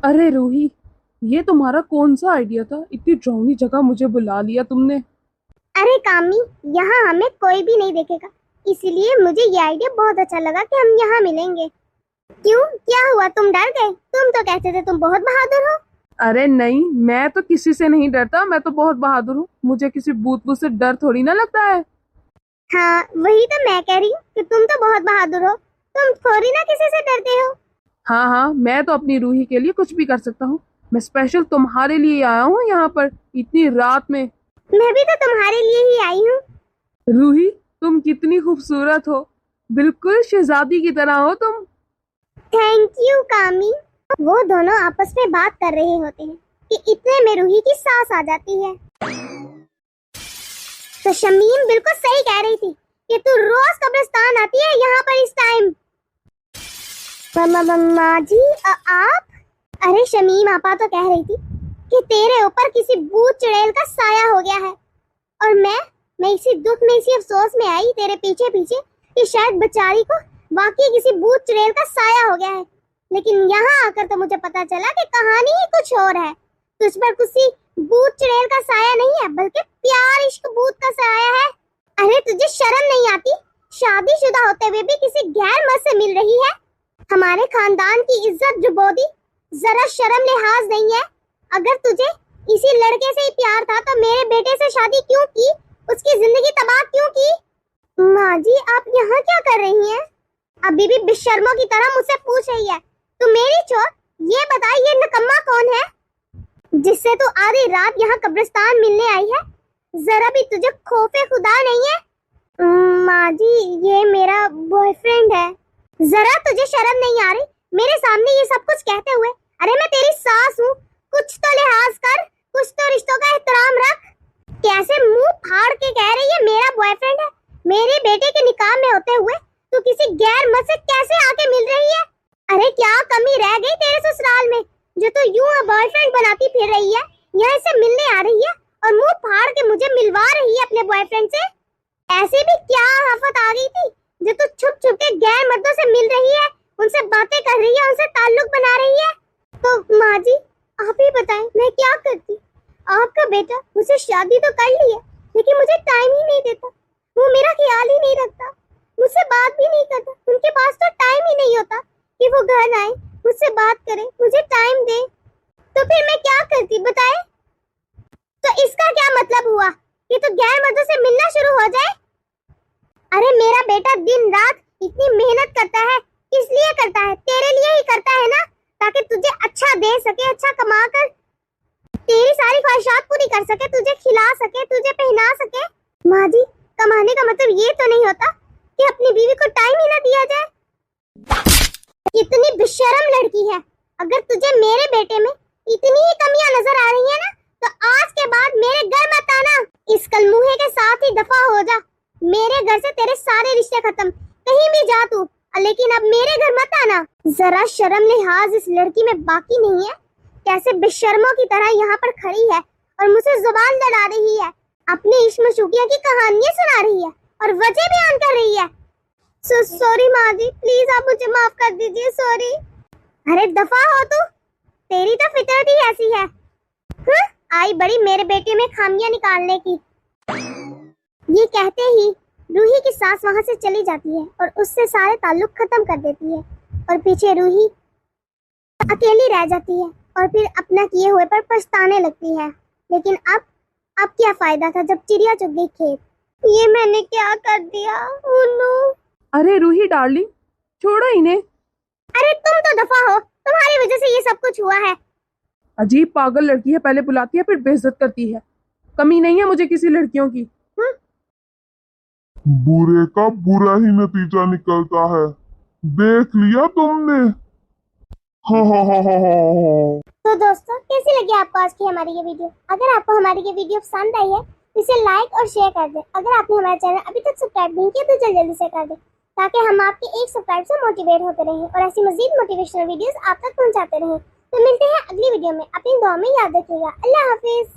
अरे रूही, ये तुम्हारा कौन सा आइडिया था? इतनी डरावनी जगह मुझे बुला लिया तुमने। अरे कामी, यहाँ हमें कोई भी नहीं देखेगा, इसीलिए मुझे ये आइडिया बहुत अच्छा लगा कि हम यहाँ मिलेंगे। क्यों, क्या हुआ, तुम डर गए? तुम तो कहते थे तुम बहुत बहादुर हो। अरे नहीं, मैं तो किसी से नहीं डरता, मैं तो बहुत बहादुर हूँ। मुझे किसी भूत से डर थोड़ी ना लगता है। हाँ वही तो मैं कह रही हूँ कि तुम तो बहुत बहादुर हो, तुम थोड़ी ना किसी से डरते हो। हाँ हाँ, मैं तो अपनी रूही के लिए कुछ भी कर सकता हूँ। मैं स्पेशल तुम्हारे लिए आया हूँ यहाँ पर इतनी रात में। मैं भी तो तुम्हारे लिए ही आई हूँ। रूही, तुम कितनी खूबसूरत हो, बिल्कुल शहजादी की तरह हो तुम। थैंक यू कामी। वो दोनों आपस में बात कर रहे होते हैं कि इतने में रूही की सांस आ जाती है। तो शमीम बिल्कुल सही कह रही थी कि तू रोज कब्रिस्तान आती है यहाँ पर इस टाइम। माँ जी आप? अरे शमीम आपा तो कह रही थी कि तेरे ऊपर किसी भूत चुड़ैल का साया हो गया है, और मैं इसी दुख में, इसी अफसोस में आई तेरे पीछे पीछे कि शायद बेचारी को वाकई किसी भूत चुड़ैल का साया हो गया है। लेकिन यहाँ आकर तो मुझे पता चला कि कहानी ही कुछ और है। तुझ पर किसी भूत चुड़ैल का साया नहीं है, बल्कि प्यार इश्क भूत का साया है। अरे तुझे शर्म नहीं आती? शादीशुदा होते हुए भी किसी गैर मर्द से मिल रही है। हमारे खानदान की इज्जत जुबोदी, जरा शर्म लिहाज नहीं है। अगर तुझे इसी लड़के से ही प्यार था तो मेरे बेटे से शादी क्यों की? उसकी जिंदगी तबाह क्यों की? माँ जी आप यहाँ क्या कर रही हैं? अभी भी बेशर्मों की तरह मुझसे पूछ रही है। तू मेरी छोड़, ये बता ये निकम्मा कौन है जिससे तू आधी रात यहाँ कब्रिस्तान मिलने आई है? जरा भी तुझे खौफे खुदा नहीं है? माँ जी ये मेरा बॉयफ्रेंड है। जरा तुझे शर्म नहीं आ रही मेरे सामने ये सब कुछ कहते हुए? अरे मैं तेरी सास हूँ, कुछ तो लिहाज कर, कुछ तो रिश्तों का एहतराम रख। कैसे मुंह फाड़ के कह रही है मेरा बॉयफ्रेंड है? मेरे बेटे के निकाह में होते हुए तू किसी गैर मर्द से कैसे आके मिल रही है? अरे क्या कमी रह गई तेरे ससुराल में जो तू यूं बॉयफ्रेंड बनाती फिर रही है? यहाँ से मिलने आ रही है और मुंह फाड़ के मुझे मिलवा रही है अपने बॉयफ्रेंड से। ऐसे भी क्या आफत आ गई थी जो तू छुप छुप के गैर मर्दों से मिल रही है, उनसे बातें कर रही है, उनसे ताल्लुक बना रही है? तो माँ जी आप ही बताएं मैं क्या करती? आपका बेटा मुझसे शादी तो कर ली है, लेकिन मुझे टाइम ही नहीं देता। वो मेरा ख्याल ही नहीं रखता, मुझसे बात भी नहीं करता। उनके पास तो टाइम ही नहीं होता कि वो घर आए, मुझसे बात करे, मुझे टाइम दे। तो फिर मैं क्या करती बताए? तो इसका क्या मतलब हुआ कि तू गैर मर्दों से मिलना शुरू हो जाए? अरे मेरा बेटा दिन रात इतनी मेहनत करता है, किस लिए करता है? तेरे लिए ही करता है ना, ताकि तुझे अच्छा दे सके, अच्छा कमा कर तेरी सारी ख्वाहिशात पूरी कर सके, तुझे खिला सके, तुझे पहना सके। माँ जी कमाने का मतलब ये तो नहीं होता कि अपनी बीवी को टाइम ही ना दिया जाए। कितनी बेशर्म लड़की है। अगर तुझे मेरे बेटे में इतनी ही कमियां नजर आ रही है ना, तो आज के बाद मेरे घर मत आना। इस कलमुहे के साथ ही दफा हो जा। मेरे घर से तेरे सारे रिश्ते खत्म, कहीं भी जा तू, लेकिन अब मेरे घर मत आना। जरा शर्म लिहाज इस लड़की में बाकी नहीं है। कैसे बेशर्मों की तरह यहाँ पर खड़ी है और मुझसे जुबान लड़ा रही है, अपने इश्क मशूकिया की कहानियां सुना रही है और वजह बयान कर रही है। सॉरी माँ जी, प्लीज आप मुझे माफ कर दीजिए, सॉरी। अरे दफा हो तू, तेरी तो फितरत ही ऐसी है। आई बड़ी मेरे बेटे में खामियां निकालने की। ये कहते ही रूही की सास वहां से चली जाती है और उससे सारे ताल्लुक खत्म कर देती है, और पीछे रूही अकेली रह जाती है और फिर अपना किए हुए पर पछताने लगती है। लेकिन अब क्या फायदा था जब चिड़िया चुग गई खेत। ये मैंने क्या कर दिया? Oh no. अरे रूही डार्लिंग छोड़ो इन्हें। अरे तुम तो दफा हो, तुम्हारी वजह से ये सब कुछ हुआ है। अजीब पागल लड़की है, पहले बुलाती है फिर बेइज्जत करती है। कमी नहीं है मुझे किसी लड़कियों की। बुरे का बुरा ही नतीजा निकलता है, देख लिया तुमने। तो दोस्तों कैसी लगी आपको आज की हमारी ये वीडियो? अगर आपको हमारी ये वीडियो पसंद आई है तो इसे लाइक और शेयर कर दें। अगर आपने हमारा चैनल अभी तक सब्सक्राइब नहीं किया तो जल्दी से कर दें, ताकि हम आपके एक सब्सक्राइब से मोटिवेट होते रहें और ऐसी मजीद मोटिवेशनल वीडियोस आप तक पहुंचाते रहें। तो मिलते हैं अगली वीडियो में। अपनी दुआ में याद रखिएगा। अल्लाह हाफिज।